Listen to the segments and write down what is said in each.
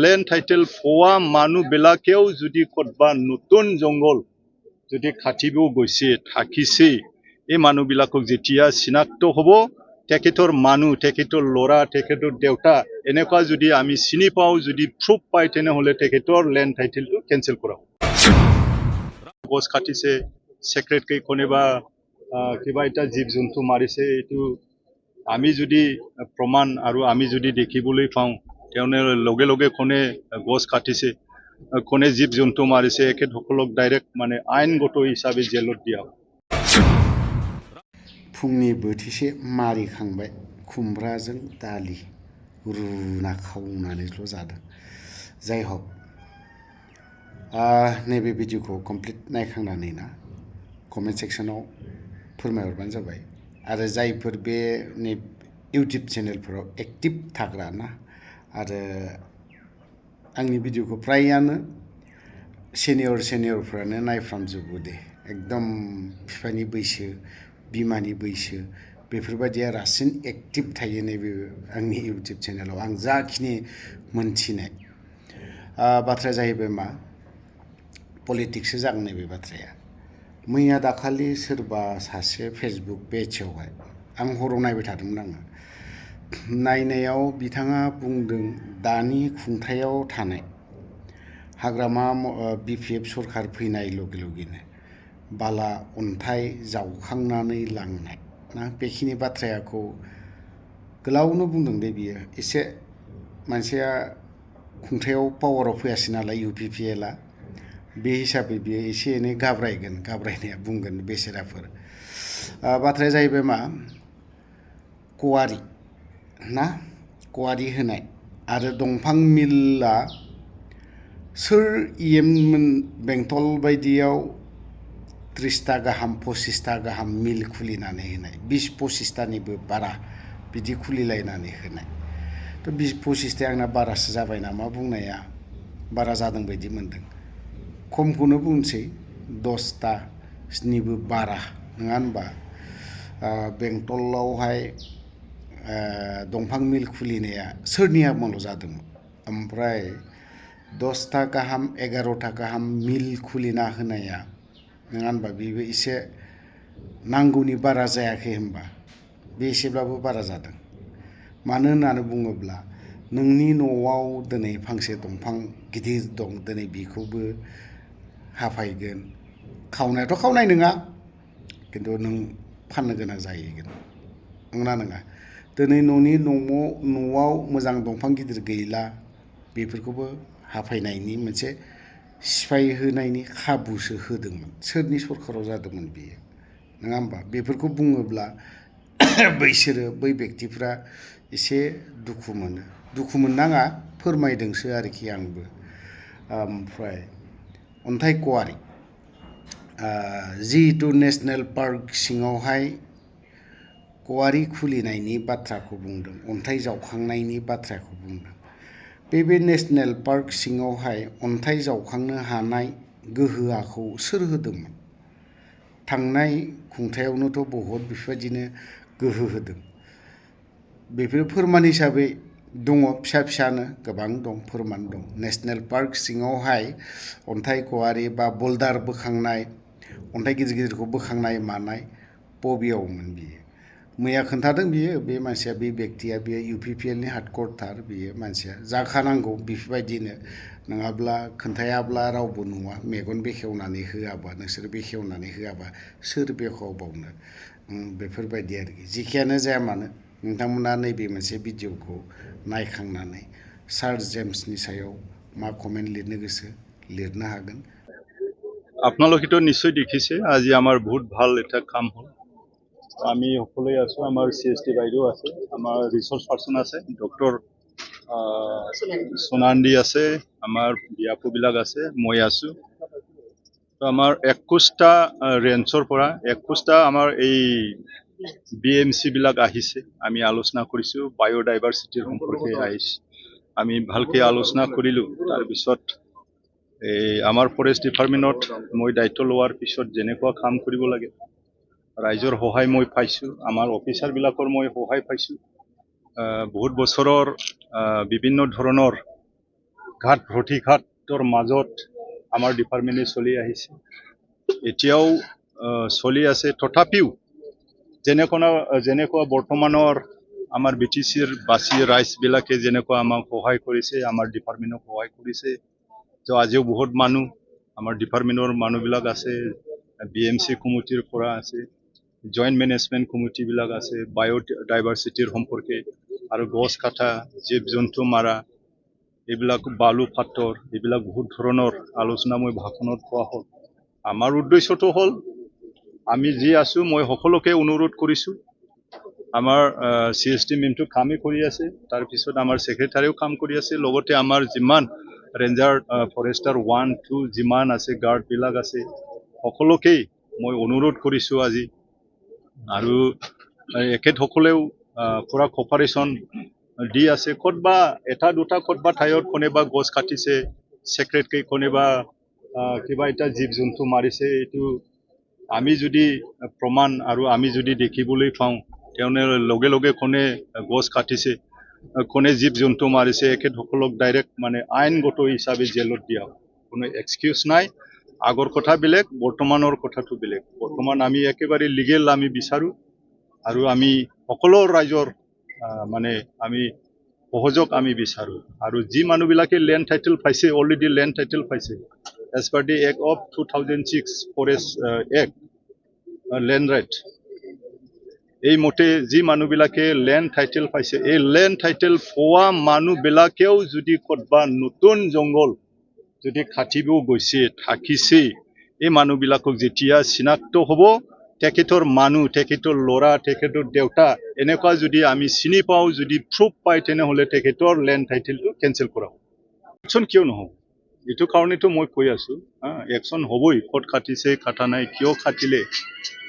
land title পোৱা মানুহবিলাকেও যদি ক'ৰবাত নতুন জংঘল যদি কাটিব গৈছে থাকিছে এই মানুহবিলাকক যেতিয়া চিনাক্ত হ'ব তেখেতৰ মানুহ তেখেতৰ ল'ৰা তেখেতৰ দেউতা এনেকুৱা যদি আমি চিনি পাওঁ যদি প্ৰুফ পাই তেনেহ'লে তেখেতৰ ল্যান্ড টাইটেলটো কেনচেল কৰা হ'ব গছ কাটিছে সেক্ৰেটকৈ কোনোবা কিবা এটা জীৱ জন্তু মাৰিছে এইটো আমি যদি প্ৰমাণ আৰু আমি যদি দেখিবলৈ পাওঁ তেওঁলোকে লগে লগে কোনে গছ কাটিছে কোনে জীৱ জন্তু মাৰিছে এখেতসকলক ডাইৰেক্ট মানে আইনগত হিচাপে জেলত দিয়া হ'ব फुंनि बोथिसे मारिखांबाय खुमब्राजों दालि रुना खावनानैल' जादों जाय हक नैबे भिडिअखौ कमप्लिट नायखांनानै ना कमेन्ट सेक्सनाव फोरमायहरबानो जाबाय आरो जायफोर बे इउटुब चेनेलफोराव एक्टिभ थाग्रा ना आरो आंनि भिडिअखौ फ्रायानो सेनियरफ्रानो नायफ्रामजोबो दे एकदम बिफानि बैसो बिमानि बैसो बेफोरबायदिया रासिन एक्टिभ थायो नैबे आंनि इउटुब चेनेलाव आं जाखिनि मोनथिनाय बाथ्राया जाहैबाय मा पलिटिक्ससो जागोन नैबे बाथ्राया मैया दाखालि सोरबा सासे फेसबुक पेजआवहाय आं हराव नायबाय थादोंमोन आङो नायनायाव बिथाङा बुंदों दानि खुंथायाव थानाय हाग्रामा बिपिएफ सरखार फैनाय लगे लगेनो बाला अन्थाइ जावखांनानै लांनाय ना बेखिनि बाथ्राखौ गोलावनो बुंदों दे बियो एसे मानसिया खुंथायाव पावाराव फैयासै नालाय इउपिपिएलआ बे हिसाबै बियो एसे एनै गाब्रायगोन गाब्रायनाया बुंगोन बेसेराफोर बाथ्राया जाहैबाय मा कवारि होनाय आरो दंफां मिलआ सोर इएममोन बेंटल बायदियाव 30टा गाहाम 25टा गाहाम मिल खुलिनानै होनाय 20-25टानिबो बारा बिदि खुलिलायनानै होनाय थ' 20-25टा आंना बारासो जाबाय नामा बुंनाया बारा जादों बायदि मोनदों खमखौनो बुंसै 10टानिबो बारा नङा होनबा बेंटलावहाय दंफां मिल खुलिनाया सोरनिया मावल' जादोंमोन ओमफ्राय 10टा गाहाम 11टा गाहाम मिल खुलिना होनाया नङा होनबा बेबो एसे नांगौनि बारा जायाखै होनबा बे एसेब्लाबो बारा जादों मानो होननानै बुङोब्ला नोंनि न'आव दिनै फांसे दंफां गिदिर दं दिनै बेखौबो हाफायगोन खावनायाथ' खावनाय नङा खिन्थु नों फाननो गोनां जाहैगोन नंगौना नङा दिनै न'नि न'आव मोजां दंफां गिदिर गैला बेफोरखौबो हाफायनायनि मोनसे सिफाय होनायनि खाबुसो होदोंमोन सोरनि सरखाराव जादोंमोन बेयो नङा होमबा बेफोरखौ बुङोब्ला बैसोरो बै बेक्तिफ्रा एसे दुखु मोननाङा फोरमायदोंसो आरोखि आंबो ओमफ्राय अन्थाइ कवारि जिहेतु नेसनेल पार्क सिङावहाय कवारि खुलिनायनि बाथ्राखौ बुंदों अन्थाइ जावखांनायनि बाथ्राखौ बुंदों बे नेसनेल पार्क सिङावहाय अन्थाइ जावखांनो हानाय गोहोआखौ सोर होदोंमोन थांनाय खुंथायावनोथ' बहुद बेफोरबायदिनो गोहो होदों बेफोर फोरमान हिसाबै दङ फिसानो गोबां दं फोरमान दं नेसनेल पार्क सिङावहाय अन्थाइ कवारि बा बल्डार बोखांनाय अन्थाइ गिदिरखौ बोखांनाय मानाय बबेयावमोन बियो मैया खोन्थादों बियो बे मानसिया बे बेक्तिया बेयो इउपिपिएलनि हार्डक'रथार बेयो मानसिया जाखानांगौ बेफोरबायदिनो नङाब्ला खोन्थायाब्ला रावबो नुवा मेगन बेखेवनानै होआबा नोंसोर बेखेवनानै होआबा सोर बेखेवबावनो बेफोरबायदि आरोखि जिखियानो जाया मानो नोंथांमोना नैबे मोनसे भिडिअखौ नायखांनानै सार जेम्सनि सायाव मा कमेन्ट लिरनो गोसो লিখনা হাগেন আপোনালোকেতো নিশ্চয় দেখিছে আজি আমাৰ বহুত ভাল এটা কাম হ'ল আমি সকলোৱে আছো আমাৰ সিএসটি বাইদেউ আছে আমাৰ ৰিসোৰ্স পাৰ্সন আছে ডক্টৰ সোনান্দি আছে আমাৰ বিয়াপুবিলাক আছে মই আছো তো আমাৰ 21টা ৰেঞ্চৰ পৰা 21টা আমাৰ এই বিএমসি বিলাক আহিছে আমি আলোচনা কৰিছো বায়োডাইভাৰ্সিটিৰ সম্পৰ্কে আহিছে আমি ভালকে আলোচনা কৰিলো তাৰ পিছত আমাৰ ফৰেষ্ট ডিপাৰ্টমেন্টত মই দায়িত্ব লোৱাৰ পিছত যেনেকুৱা কাম কৰিব লাগে ৰাইজৰ সহায় মই পাইছো আমাৰ অফিচাৰ বিলাকৰ মই সহায় পাইছো বহুত বছৰৰ বিভিন্ন ধৰণৰ ঘাট প্ৰতিঘাতৰ মাজত আমাৰ ডিপাৰ্টমেণ্টে চলি আহিছে এতিয়াও চলি আছে তথাপিও যেনেকুৱা বৰ্তমানৰ আমাৰ BTCৰ বাসী ৰাইজবিলাকে যেনেকুৱা আমাক সহায় কৰিছে আমাৰ ডিপাৰ্টমেণ্টক সহায় কৰিছে তো আজিও বহুত মানুহ আমাৰ ডিপাৰ্টমেণ্টৰ মানুহবিলাক আছে BMC কমিটিৰ পৰা আছে জইণ্ট মেনেজমেণ্ট কমিটিবিলাক আছে বায়'ডাইভাৰ্চিটিৰ সম্পৰ্কে আৰু গছ কাটা জীৱ জন্তু মাৰা এইবিলাক বালু পাথৰ এইবিলাক বহুত ধৰণৰ আলোচনা মই ভাষণত কোৱা হ'ল আমাৰ উদ্দেশ্যটো হ'ল আমি যি আছো মই সকলোকে অনুৰোধ কৰিছোঁ আমাৰ CST মেমটো কামে কৰি আছে তাৰপিছত আমাৰ সেক্ৰেটাৰীও কাম কৰি আছে লগতে আমাৰ যিমান ৰেঞ্জাৰ ফৰেষ্টাৰ 1 2 যিমান আছে গাৰ্ডবিলাক আছে সকলোকেই মই অনুৰোধ কৰিছোঁ আজি আৰু একেসকলেও পুৰা কোপাৰেশ্যন দি আছে ক'তবা এটা দুটা ক'তবা ঠাইত কোনোবা গছ কাটিছে সেক্ৰেটাৰী কোনোবা কিবা এটা জীৱ জন্তু মাৰিছে এইটো আমি যদি প্ৰমাণ আৰু আমি যদি দেখিবলৈ পাওঁ তেনে লগে লগে কোনে গছ কাটিছে কোনে জীৱ জন্তু মাৰিছে একেসকলক ডাইৰেক্ট মানে আইনগত হিচাপে জেলত দিয়া কোনো এক্সকিউজ নাই আগৰ কথা বেলেগ বৰ্তমানৰ কথাটো বেলেগ বৰ্তমান আমি একেবাৰে লিগেল আমি বিচাৰো আৰু আমি সকলো ৰাইজৰ মানে আমি সহযোগ আমি বিচাৰো আৰু যি মানুহবিলাকে ল্যান্ড টাইটেল পাইছে অলৰেডি ল্যান্ড টাইটেল পাইছে as per the act of 2006 forest act land right এই মতে যি মানুহবিলাকে ল্যান্ড টাইটেল পাইছে এই ল্যান্ড টাইটেল পোৱা মানুহবিলাকেও যদি ক'তবা নতুন জংগল যদি কাটিব গৈছে থাকিছে এই মানুহবিলাকক যেতিয়া চিনাক্ত হ'ব তেখেতৰ মানুহ তেখেতৰ ল'ৰা তেখেতৰ দেউতা এনেকুৱা যদি আমি চিনি পাওঁ যদি প্ৰুফ পাই তেনেহ'লে তেখেতৰ ল্যান্ড টাইটেলটো কেনসেল কৰা হ'ব একচন কিয় নহ'ব এইটো কাৰণেতো মই কৈ আছো একচন হ'বই ক'ত কাটিছে কাটা নাই কিয় কাটিলে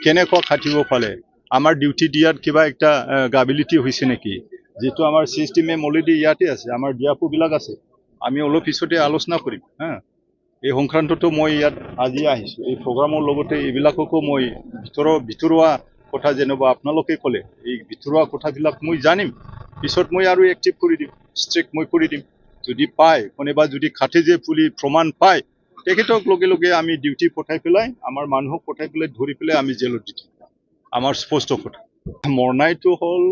কেনেকুৱা কাটিব পালে আমাৰ ডিউটি দিয়াত কিবা একটা গাবিলিটি হৈছে নেকি যেটো আমাৰ সিস্টেমে অলৰেডি ইয়াতে আছে আমাৰ দিয়াপুবিলাক আছে আমি অলপ পিছতে আলোচনা কৰিম এই সংক্ৰান্তটো মই ইয়াত আজি আহিছো এই প্ৰগ্ৰামৰ লগতে এইবিলাককো মই ভিতৰুৱা কথা যেনেবা আপোনালোকে ক'লে এই ভিতৰুৱা কথাবিলাক মই জানিম পিছত মই আৰু এক্টিভ কৰি দিম ষ্ট্ৰিক্ট মই কৰি দিম যদি পায় কোনোবা যদি কাটে যে পুলি প্ৰমাণ পায় তেখেতক লগে লগে আমি ডিউটি পঠাই পেলাই আমাৰ মানুহক পঠাই পেলাই ধৰি পেলাই আমি জেলত দি দিম আমাৰ স্পষ্ট কথা মৰনাইটো হ'ল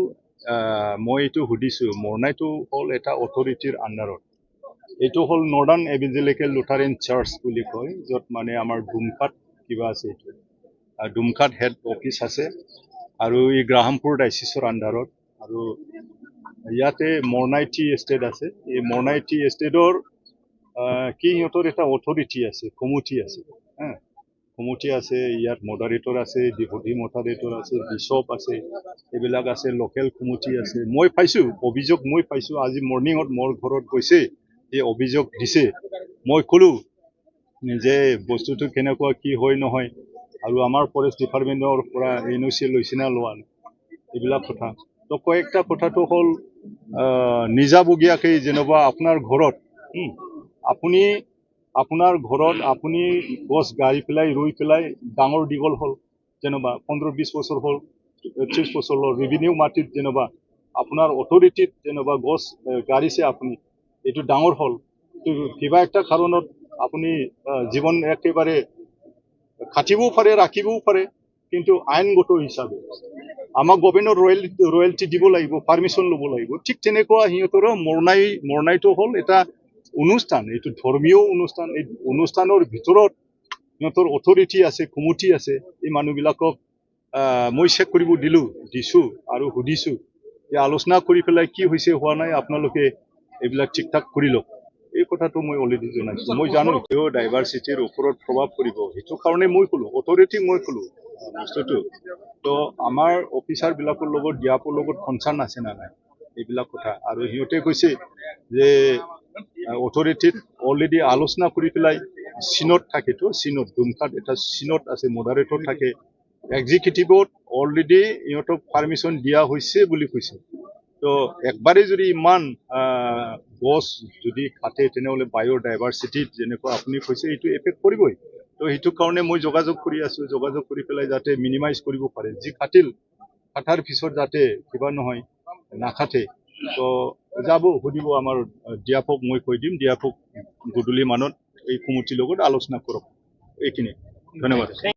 মই এইটো সুধিছো মৰনাইটো হ'ল এটা অথৰিটিৰ আণ্ডাৰত এইটো হ'ল নৰ্দাৰ্ণ এভেঞ্জেলিকেল লুথাৰেন চাৰ্চ বুলি কয় য'ত মানে আমাৰ ডুমকাত কিবা আছে এইটো ডুমকাত হেড অফিচ আছে আৰু এই গ্ৰাহামপুৰ ডাইচিছৰ আণ্ডাৰত আৰু ইয়াতে মৰনাইটি এষ্টেট আছে এই মৰনাইটি এষ্টেটৰ কি সিহঁতৰ এটা অথৰিটি আছে কমিটি আছে কমিটি আছে ইয়াত মডাৰেটৰ আছে ডিপুটি মডাৰেটৰ আছে বিশ্বপ আছে এইবিলাক আছে লোকেল কমিটি আছে মই পাইছো অভিযোগ মই পাইছো আজি মৰ্নিঙত মোৰ ঘৰত গৈছে এই অভিযোগ দিছে মই ক'লো যে বস্তুটো কেনেকুৱা কি হয় নহয় আৰু আমাৰ ফৰেষ্ট ডিপাৰ্টমেণ্টৰ পৰা NOC লৈছে না লোৱা এইবিলাক কথা তো কয়েকটা কথাটো হ'ল নিজাবগীয়াকৈ যেনেবা আপোনাৰ ঘৰত আপোনাৰ ঘৰত আপুনি গছ গাড়ি পেলাই ৰুই পেলাই ডাঙৰ দীঘল হ'ল যেনেবা 15-20 বছৰ হ'ল 30 বছৰ হ'ল ৰেভিনিউ মাটিত যেনেবা আপোনাৰ অথৰিটিত যেনেবা গছ গাড়িছে আপুনি এইটো ডাঙৰ হ'ল কিবা একটা কাৰণত আপুনি জীৱন একেবাৰে কাটিবও পাৰে ৰাখিবও পাৰে কিন্তু আইনগত হিচাপে আমাক গভৰ্ণমেণ্টৰ ৰয়েলটি দিব লাগিব পাৰমিশ্যন ল'ব লাগিব ঠিক তেনেকুৱা সিহঁতৰ মৰনাইটো হ'ল এটা অনুষ্ঠান এইটো ধৰ্মীয় অনুষ্ঠান এই অনুষ্ঠানৰ ভিতৰত সিহঁতৰ অথৰিটি আছে কমিটি আছে এই মানুহবিলাকক মই চেক কৰিব দিছো আৰু সুধিছো যে আলোচনা কৰি পেলাই কি হৈছে হোৱা নাই আপোনালোকে এইবিলাক ঠিক ঠাক কৰি লওক এই কথাটো মই অলৰেডি জনাইছো মই জানো ডাইভাৰ্চিটিৰ ওপৰত প্ৰভাৱ পৰিব সেইটো কাৰণে মই ক'লো অথৰিটি মই ক'লো বস্তুটো তো আমাৰ অফিচাৰবিলাকৰ লগত দিয়াপৰ লগত কনচাৰ্ণ আছে না নাই এইবিলাক কথা আৰু সিহঁতে কৈছে যে অথৰিটিত অলৰেডি আলোচনা কৰি পেলাই চিনত থাকেতো চিনত ডুমকাত এটা চিনত আছে মডাৰেটৰ থাকে এক্সিকিউটিভত অলৰেডি ইহঁতক পাৰমিশ্যন দিয়া হৈছে বুলি কৈছে তো একবাৰে যদি ইমান গছ যদি কাটে তেনেহ'লে বায়'ডাইভাৰ্চিটিত যেনেকুৱা আপুনি কৈছে এইটো এফেক্ট কৰিবই তো সেইটো কাৰণে মই যোগাযোগ কৰি আছো যোগাযোগ কৰি পেলাই যাতে মিনিমাইজ কৰিব পাৰে যি কাটাৰ পিছত যাতে কিবা নহয় নাকাটে তো যাব সুধিব আমাৰ ডিএফক মই কৈ দিম ডিএফক গধূলি মানত এই কমিটিৰ লগত আলোচনা কৰক এইখিনি ধন্যবাদ